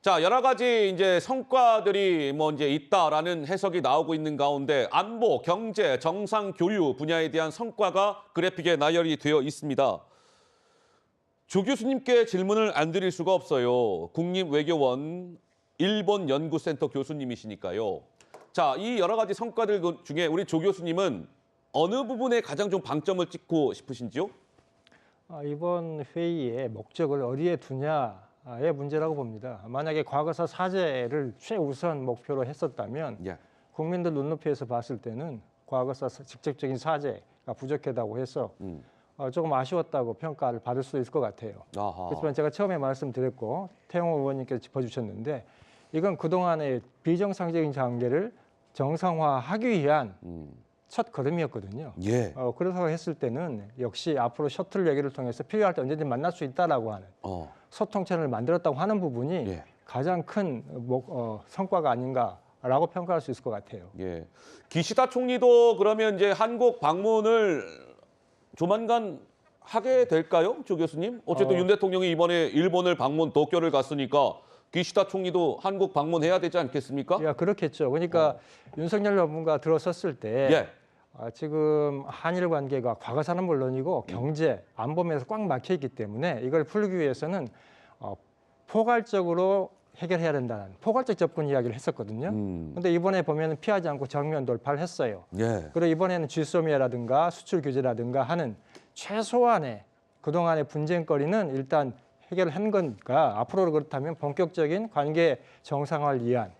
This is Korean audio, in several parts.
자, 여러 가지 이제 성과들이 뭐 이제 있다라는 해석이 나오고 있는 가운데 안보, 경제, 정상 교류 분야에 대한 성과가 그래픽에 나열이 되어 있습니다. 조 교수님께 질문을 안 드릴 수가 없어요. 국립외교원 일본연구센터 교수님이시니까요. 자, 이 여러 가지 성과들 중에 우리 조 교수님은 어느 부분에 가장 좀 방점을 찍고 싶으신지요? 이번 회의의 목적을 어디에 두냐의 문제라고 봅니다. 만약에 과거사 사죄를 최우선 목표로 했었다면 예. 국민들 눈높이에서 봤을 때는 과거사 직접적인 사죄가 부족하다고 해서 조금 아쉬웠다고 평가를 받을 수 있을 것 같아요. 아하. 그렇지만 제가 처음에 말씀드렸고 태영호 의원님께서 짚어주셨는데 이건 그동안의 비정상적인 관계를 정상화하기 위한 첫 걸음이었거든요. 예. 그래서 했을 때는 역시 앞으로 셔틀 얘기를 통해서 필요할 때 언제든 만날 수 있다라고 하는 소통 채널을 만들었다고 하는 부분이 예. 가장 큰 성과가 아닌가라고 평가할 수 있을 것 같아요. 예. 기시다 총리도 그러면 이제 한국 방문을 조만간 하게 될까요, 조 교수님? 어쨌든 윤 대통령이 이번에 일본을 방문 도쿄를 갔으니까 기시다 총리도 한국 방문해야 되지 않겠습니까? 야, 그렇겠죠. 그러니까 윤석열 정부가 들어섰을 때 예. 지금 한일 관계가 과거사는 물론이고 경제, 안보면에서 꽉 막혀 있기 때문에 이걸 풀기 위해서는 포괄적으로 해결해야 된다는 포괄적 접근 이야기를 했었거든요. 그런데 이번에 보면 피하지 않고 정면 돌파를 했어요. 예. 그리고 이번에는 GSOMIA라든가 수출 규제라든가 하는 최소한의 그동안의 분쟁거리는 일단 해결을 한 거니까 앞으로 그렇다면 본격적인 관계 정상화를 위한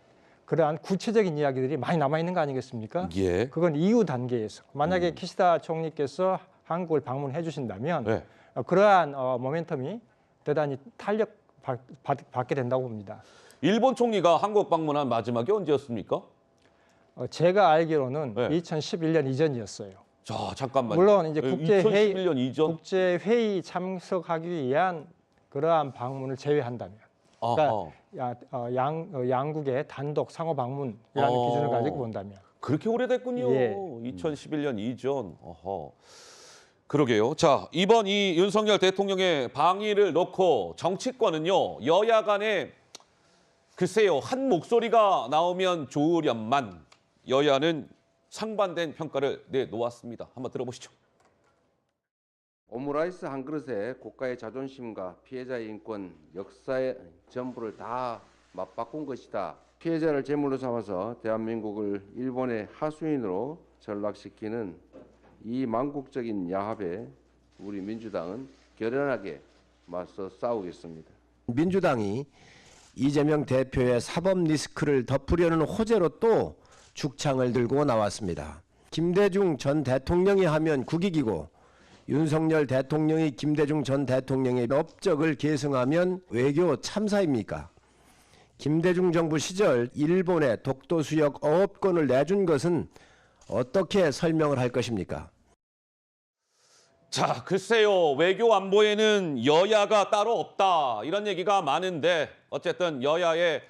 그러한 구체적인 이야기들이 많이 남아있는 거 아니겠습니까? 예. 그건 이후 단계에서 만약에 키시다 총리께서 한국을 방문해 주신다면 예. 그러한 모멘텀이 대단히 탄력받게 된다고 봅니다. 일본 총리가 한국 방문한 마지막이 언제였습니까? 제가 알기로는 네. 2011년 이전이었어요. 자, 잠깐만요. 물론 이제 2011년 이전. 국제회의 참석하기 위한 그러한 방문을 제외한다면, 그러니까 양국의 단독 상호 방문이라는 기준을 가지고 본다면. 그렇게 오래됐군요. 예. 2011년 이전. 어허. 그러게요. 자, 이번 이 윤석열 대통령의 방위를 놓고 정치권은요, 여야 간에 글쎄요, 한 목소리가 나오면 좋으련만 여야는 상반된 평가를 내놓았습니다. 한번 들어보시죠. 오므라이스 한 그릇에 국가의 자존심과 피해자의 인권, 역사의 전부를 다 맞바꾼 것이다. 피해자를 제물로 삼아서 대한민국을 일본의 하수인으로 전락시키는 이 망국적인 야합에 우리 민주당은 결연하게 맞서 싸우겠습니다. 민주당이 이재명 대표의 사법 리스크를 덮으려는 호재로 또 죽창을 들고 나왔습니다. 김대중 전 대통령이 하면 국익이고 윤석열 대통령이 김대중 전 대통령의 업적을 계승하면 외교 참사입니까? 김대중 정부 시절 일본에 독도 수역 어업권을 내준 것은 어떻게 설명을 할 것입니까? 자, 글쎄요. 외교 안보에는 여야가 따로 없다. 이런 얘기가 많은데 어쨌든 여야의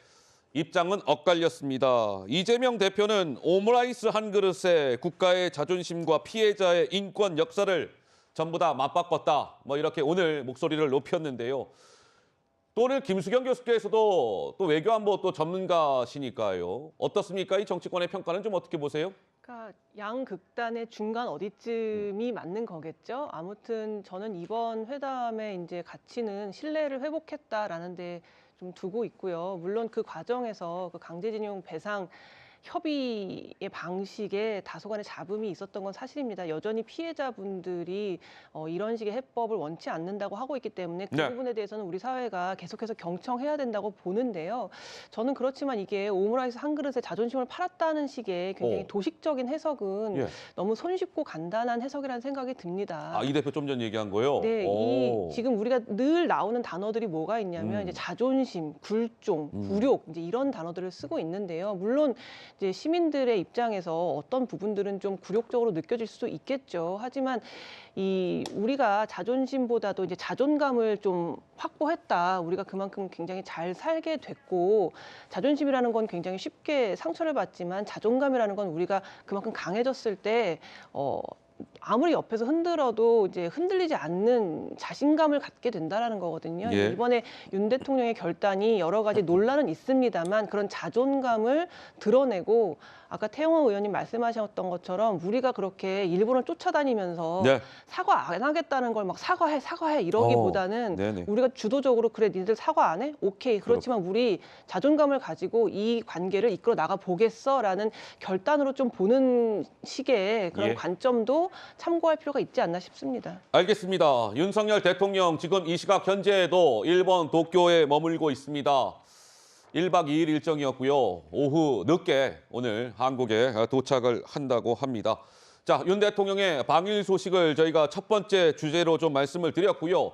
입장은 엇갈렸습니다. 이재명 대표는 오므라이스 한 그릇에 국가의 자존심과 피해자의 인권 역사를 전부 다 맞바꿨다. 뭐 이렇게 오늘 목소리를 높였는데요. 또 오늘 김수경 교수께서도 또 외교안보 또 전문가시니까요. 어떻습니까? 이 정치권의 평가는 좀 어떻게 보세요? 그러니까 양극단의 중간 어디쯤이 맞는 거겠죠. 아무튼 저는 이번 회담의 이제 가치는 신뢰를 회복했다라는 데 좀 두고 있고요. 물론 그 과정에서 그 강제징용 배상 협의의 방식에 다소간의 잡음이 있었던 건 사실입니다. 여전히 피해자분들이 이런 식의 해법을 원치 않는다고 하고 있기 때문에 그 네. 부분에 대해서는 우리 사회가 계속해서 경청해야 된다고 보는데요. 저는 그렇지만 이게 오므라이스 한 그릇에 자존심을 팔았다는 식의 굉장히 도식적인 해석은 예. 너무 손쉽고 간단한 해석이라는 생각이 듭니다. 이 대표 좀 전 얘기한 거요? 네, 오. 지금 우리가 늘 나오는 단어들이 뭐가 있냐면 이제 자존심, 굴종, 굴욕 이제 이런 단어들을 쓰고 있는데요. 물론 이제 시민들의 입장에서 어떤 부분들은 좀 굴욕적으로 느껴질 수도 있겠죠. 하지만 우리가 자존심보다도 이제 자존감을 좀 확보했다. 우리가 그만큼 굉장히 잘 살게 됐고 자존심이라는 건 굉장히 쉽게 상처를 받지만 자존감이라는 건 우리가 그만큼 강해졌을 때 아무리 옆에서 흔들어도 이제 흔들리지 않는 자신감을 갖게 된다라는 거거든요. 예. 이번에 윤 대통령의 결단이 여러 가지 논란은 있습니다만 그런 자존감을 드러내고 아까 태영호 의원님 말씀하셨던 것처럼 우리가 그렇게 일본을 쫓아다니면서 네. 사과 안 하겠다는 걸 막 사과해 이러기보다는 네네. 우리가 주도적으로 그래 니들 사과 안 해? 오케이. 그렇지만 우리 자존감을 가지고 이 관계를 이끌어 나가 보겠어라는 결단으로 좀 보는 식의 그런 예. 관점도 참고할 필요가 있지 않나 싶습니다. 알겠습니다. 윤석열 대통령 지금 이 시각 현재도 일본 도쿄에 머물고 있습니다. 1박 2일 일정이었고요. 오후 늦게 오늘 한국에 도착을 한다고 합니다. 자, 윤 대통령의 방일 소식을 저희가 첫 번째 주제로 좀 말씀을 드렸고요.